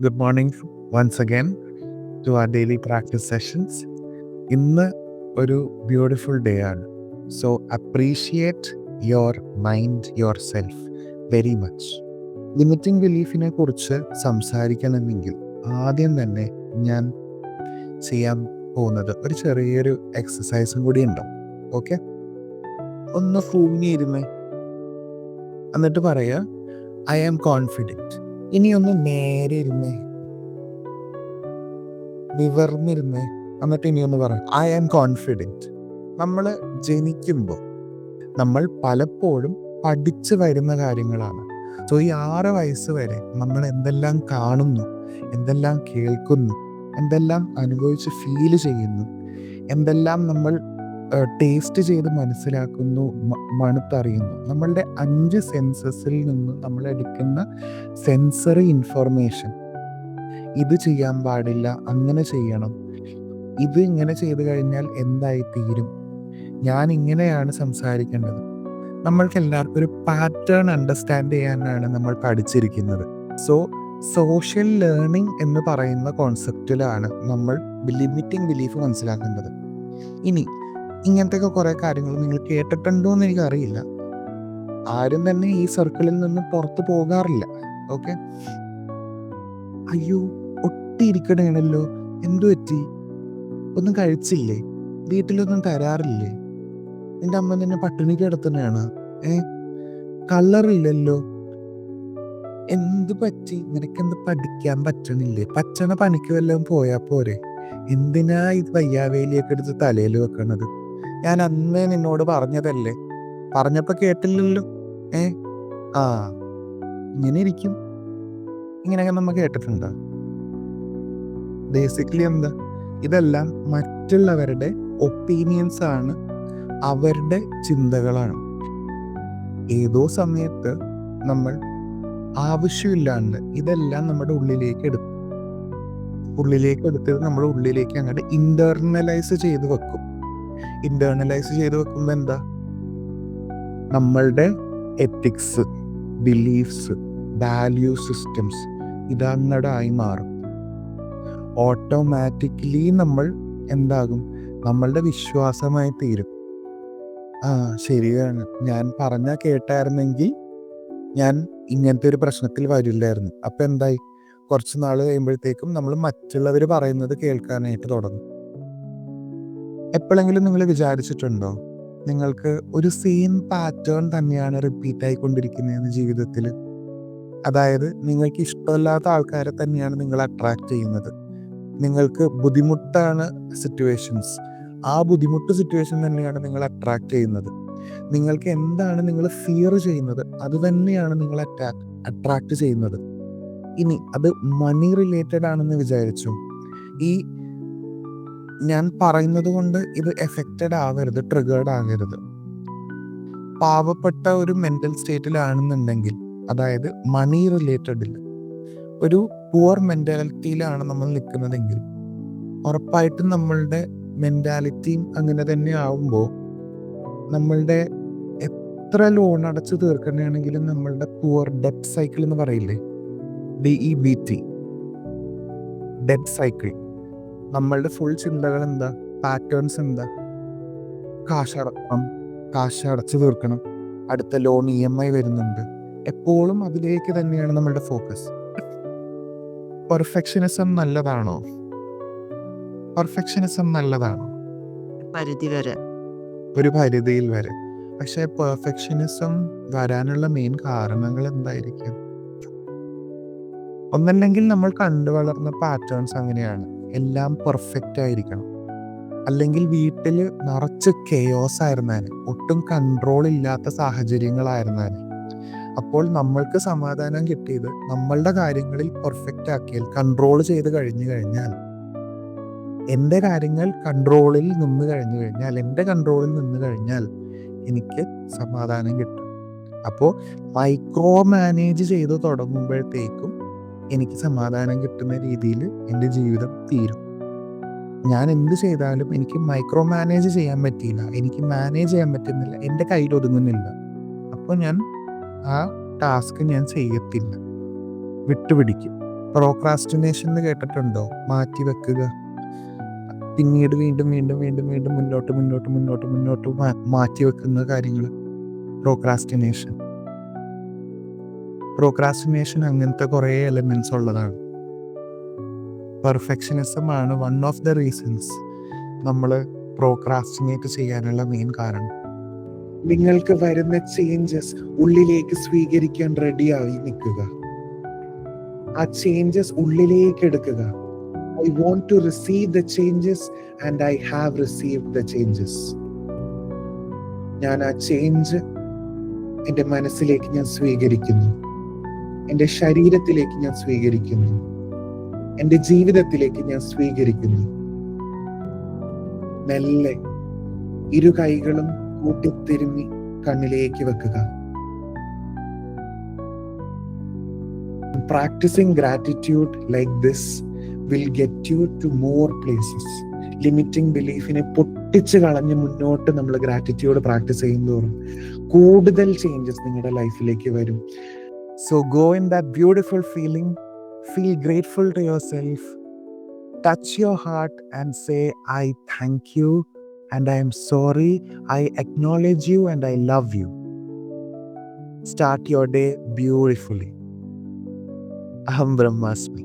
Good morning once again to our daily practice sessions. ഇന്ന് ഒരു beautiful day ആണ്. So appreciate your mind, your self very much. Limiting ബിലീഫിനെ കുറിച്ച് സംസാരിക്കണമെങ്കിൽ ആദ്യം തന്നെ ഞാൻ ചെയ്യാൻ പോകുന്നത് ഒരു ചെറിയൊരു എക്സസൈസും കൂടി ഉണ്ടാവും. ഓക്കെ, ഒന്ന് ഭൂമിയിരുന്നേ, എന്നിട്ട് പറയുക ഐ ആം കോൺഫിഡൻറ്റ്. ഇനി ഒന്ന് നേരെ ഇരുന്നേ, നിവർന്നിരുന്നേ, എന്നിട്ട് ഇനി ഒന്ന് പറയാം ഐ ആം കോൺഫിഡൻറ്റ്. നമ്മൾ ജനിക്കുമ്പോൾ നമ്മൾ പലപ്പോഴും പഠിച്ചു വരുന്ന കാര്യങ്ങളാണ്. സോ ഈ 6 വയസ്സ് വരെ നമ്മൾ എന്തെല്ലാം കാണുന്നു, എന്തെല്ലാം കേൾക്കുന്നു, എന്തെല്ലാം അനുഭവിച്ച് ഫീൽ ചെയ്യുന്നു, എന്തെല്ലാം നമ്മൾ ടേസ്റ്റ് ചെയ്ത് മനസ്സിലാക്കുന്നു, മണത്തറിയുന്നു, നമ്മളുടെ 5 സെൻസസിൽ നിന്ന് നമ്മൾ എടുക്കുന്ന സെൻസറി ഇൻഫർമേഷൻ. ഇത് ചെയ്യാൻ പാടില്ല, അങ്ങനെ ചെയ്യണം, ഇത് ഇങ്ങനെ ചെയ്തു കഴിഞ്ഞാൽ എന്തായി തീരും, ഞാൻ ഇങ്ങനെയാണ് സംസാരിക്കേണ്ടത്. നമ്മൾക്ക് എല്ലാവർക്കും ഒരു പാറ്റേൺ അണ്ടർസ്റ്റാൻഡ് ചെയ്യാനാണ് നമ്മൾ പഠിച്ചിരിക്കുന്നത്. സോ സോഷ്യൽ ലേണിംഗ് എന്ന് പറയുന്ന കോൺസെപ്റ്റിലാണ് നമ്മൾ ലിമിറ്റിംഗ് ബിലീഫ് മനസ്സിലാക്കേണ്ടത്. ഇനി ഇങ്ങനത്തെയൊക്കെ കുറേ കാര്യങ്ങൾ നിങ്ങൾ കേട്ടിട്ടുണ്ടോ എന്ന് എനിക്കറിയില്ല. ആരും തന്നെ ഈ സർക്കിളിൽ നിന്ന് പുറത്ത് പോകാറില്ല. ഓക്കെ, അയ്യോ ഒട്ടിയിരിക്കണേണല്ലോ, എന്തു പറ്റി, ഒന്നും കഴിച്ചില്ലേ, വീട്ടിലൊന്നും തരാറില്ലേ, നിന്റെ അമ്മ നിന്നെ പട്ടിണി കിടത്തുന്നതാണ്, കളറില്ലല്ലോ, എന്ത് പറ്റി, നിനക്കെന്ത് പഠിക്കാൻ പറ്റണില്ലേ, പച്ചണ പണിക്ക് വല്ലതും പോയാൽ പോരെ, എന്തിനാ ഇത് വയ്യാവേലിയൊക്കെ എടുത്ത് തലയിൽ വെക്കണത്, ഞാൻ അന്നേ നിന്നോട് പറഞ്ഞതല്ലേ, പറഞ്ഞപ്പോൾ കേട്ടില്ലല്ലോ, ആ ഇങ്ങനെ ഇരിക്കും. ഇങ്ങനെയൊക്കെ നമ്മൾ കേട്ടിട്ടുണ്ടോ? ബേസിക്കലി എന്താ, ഇതെല്ലാം മറ്റുള്ളവരുടെ ഒപ്പീനിയൻസ് ആണ്, അവരുടെ ചിന്തകളാണ്. ഏതോ സമയത്ത് നമ്മൾ ആവശ്യമില്ലാണ്ട് ഇതെല്ലാം നമ്മുടെ ഉള്ളിലേക്ക് എടുത്തത് നമ്മുടെ ഉള്ളിലേക്ക് അങ്ങോട്ട് ഇന്റേർണലൈസ് ചെയ്ത് വെക്കും. ഇന്റേർണലൈസ് ചെയ്ത് വെക്കുമ്പോൾ എന്താ, നമ്മളുടെ എത്തിക്സ്, ബിലീഫ്സ്, വാല്യൂ സിസ്റ്റംസ് ഇതങ്ങടായി മാറും. ഓട്ടോമാറ്റിക്കലി നമ്മൾ എന്താകും, നമ്മളുടെ വിശ്വാസമായി തീരും. ശരിയാണ്, ഞാൻ പറഞ്ഞാൽ കേട്ടായിരുന്നെങ്കിൽ ഞാൻ ഇങ്ങനത്തെ ഒരു പ്രശ്നത്തിൽ വരില്ലായിരുന്നു. അപ്പം എന്തായി, കുറച്ച് നാൾ കഴിയുമ്പോഴത്തേക്കും നമ്മൾ മറ്റുള്ളവർ പറയുന്നത് കേൾക്കാനായിട്ട് തുടങ്ങും. എപ്പോഴെങ്കിലും നിങ്ങൾ വിചാരിച്ചിട്ടുണ്ടോ, നിങ്ങൾക്ക് ഒരു സെയിം പാറ്റേൺ തന്നെയാണ് റിപ്പീറ്റ് ആയിക്കൊണ്ടിരിക്കുന്നതെന്ന് ജീവിതത്തിൽ? അതായത് നിങ്ങൾക്ക് ഇഷ്ടമില്ലാത്ത ആൾക്കാരെ തന്നെയാണ് നിങ്ങൾ അട്രാക്ട് ചെയ്യുന്നത്. നിങ്ങൾക്ക് ബുദ്ധിമുട്ടാണ് സിറ്റുവേഷൻസ്, ആ ബുദ്ധിമുട്ട് സിറ്റുവേഷൻ തന്നെയാണ് നിങ്ങൾ അട്രാക്ട് ചെയ്യുന്നത്. നിങ്ങൾക്ക് എന്താണ് നിങ്ങൾ ഫിയർ ചെയ്യുന്നത്, അത് തന്നെയാണ് നിങ്ങൾ അട്രാക്ട് ചെയ്യുന്നത്. ഇനി അത് മണി റിലേറ്റഡ് ആണെന്ന് വിചാരിച്ചു, ഈ ഞാൻ പറയുന്നത് കൊണ്ട് ഇത് എഫക്റ്റഡ് ആവരുത്, ട്രിഗേർഡ് ആകരുത്. പാവപ്പെട്ട ഒരു മെന്റൽ സ്റ്റേറ്റിലാണെന്നുണ്ടെങ്കിൽ, അതായത് മണി റിലേറ്റഡിൽ ഒരു പുവർ മെന്റാലിറ്റിയിലാണ് നമ്മൾ നിൽക്കുന്നതെങ്കിൽ, ഉറപ്പായിട്ടും നമ്മളുടെ മെന്റാലിറ്റിയും അങ്ങനെ തന്നെ ആവുമ്പോൾ നമ്മളുടെ എത്ര ലോൺ അടച്ചു തീർക്കണമെങ്കിലും നമ്മളുടെ പുവർ ഡെറ്റ് സൈക്കിൾ എന്ന് പറയില്ലേ, DEBT, ഡെറ്റ് സൈക്കിൾ. നമ്മളുടെ ഫുൾ ചിന്തകൾ എന്താ, പാറ്റേൺസ് എന്താ, കാശ് അടച്ചു തീർക്കണം, അടുത്ത ലോൺ EMI വരുന്നുണ്ട്, എപ്പോഴും അതിലേക്ക് തന്നെയാണ് നമ്മളുടെ ഫോക്കസ്. പെർഫെക്ഷനിസം നല്ലതാണോ? ഒരു പരിധിയിൽ വരെ. പക്ഷെ പെർഫെക്ഷനിസം വരാനുള്ള മെയിൻ കാരണങ്ങൾ എന്തായിരിക്കും? ഒന്നല്ലെങ്കിൽ നമ്മൾ കണ്ടു വളർന്ന പാറ്റേൺസ് അങ്ങനെയാണ്, എല്ലാം പെർഫെക്റ്റ് ആയിരിക്കണം. അല്ലെങ്കിൽ വീട്ടിൽ നിറച്ച് കെയോസ് ആയിരുന്നാലും, ഒട്ടും കൺട്രോൾ ഇല്ലാത്ത സാഹചര്യങ്ങളായിരുന്നാലും, അപ്പോൾ നമ്മൾക്ക് സമാധാനം കിട്ടിയത് നമ്മളുടെ കാര്യങ്ങളിൽ പെർഫെക്റ്റ് ആക്കിയാൽ, കൺട്രോൾ ചെയ്ത് കഴിഞ്ഞു കഴിഞ്ഞാൽ, എൻ്റെ കാര്യങ്ങൾ കൺട്രോളിൽ നിന്ന് കഴിഞ്ഞാൽ എനിക്ക് സമാധാനം കിട്ടും. അപ്പോൾ മൈക്രോ മാനേജ് ചെയ്ത് തുടങ്ങുമ്പോഴത്തേക്കും എനിക്ക് സമാധാനം കിട്ടുന്ന രീതിയിൽ എൻ്റെ ജീവിതം തീരും. ഞാൻ എന്ത് ചെയ്താലും എനിക്ക് മൈക്രോ മാനേജ് ചെയ്യാൻ പറ്റിയില്ല, എനിക്ക് മാനേജ് ചെയ്യാൻ പറ്റുന്നില്ല, എൻ്റെ കയ്യിൽ ഒതുങ്ങുന്നില്ല, അപ്പോൾ ഞാൻ ആ ടാസ്ക് ഞാൻ ചെയ്യത്തില്ല, വിട്ടുപിടിക്കും. പ്രോക്രാസ്റ്റിനേഷൻ എന്ന് കേട്ടിട്ടുണ്ടോ? മാറ്റി വെക്കുക. പിന്നീട് വീണ്ടും വീണ്ടും വീണ്ടും വീണ്ടും മുന്നോട്ട് മുന്നോട്ട് മുന്നോട്ട് മുന്നോട്ട് മാറ്റി വെക്കുന്ന കാര്യങ്ങൾ പ്രോക്രാസ്റ്റിനേഷൻ. പ്രോക്രാസ്റ്റിനേഷൻ അങ്ങനത്തെ കുറേ എലമെൻറ്റ്സ് ഉള്ളതാണ്. പെർഫെക്ഷനിസം ആണ് വൺ ഓഫ് ദ റീസൺസ് നമ്മൾ പ്രോക്രാസ്റ്റിനേറ്റ് ചെയ്യാനുള്ള മെയിൻ കാരണം. നിങ്ങൾക്ക് വരുന്ന ചേഞ്ചസ് ഉള്ളിലേക്ക് സ്വീകരിക്കാൻ റെഡിയായി നിൽക്കുക. ആ ചേഞ്ചസ് ഉള്ളിലേക്ക് എടുക്കുക. I want to receive the changes and I have received the changes. ഞാൻ ആ ചേഞ്ച് എൻ്റെ മനസ്സിലേക്ക് ഞാൻ സ്വീകരിക്കുന്നു, എൻ്റെ ശരീരത്തിലേക്ക് ഞാൻ സ്വീകരിക്കുന്നു, എൻ്റെ ജീവിതത്തിലേക്ക് ഞാൻ സ്വീകരിക്കുന്നു. മെല്ലെ ഇരു കൈകളും കൂട്ടിത്തിരുമ്മി കണ്ണിലേക്ക് വെക്കുക. Practicing gratitude like this will get you to more places. Limiting ബിലീഫിനെ പൊട്ടിച്ച് കളഞ്ഞ് മുന്നോട്ട് നമ്മൾ ഗ്രാറ്റിറ്റ്യൂഡ് പ്രാക്ടീസ് ചെയ്യുന്നതോറും കൂടുതൽ ചേഞ്ചസ് നിങ്ങളുടെ ലൈഫിലേക്ക് വരും. So go in that beautiful feeling, feel grateful to yourself, touch your heart and say I thank you and I am sorry, I acknowledge you and I love you. Start your day beautifully. അഹം ബ്രഹ്മാസ്മി.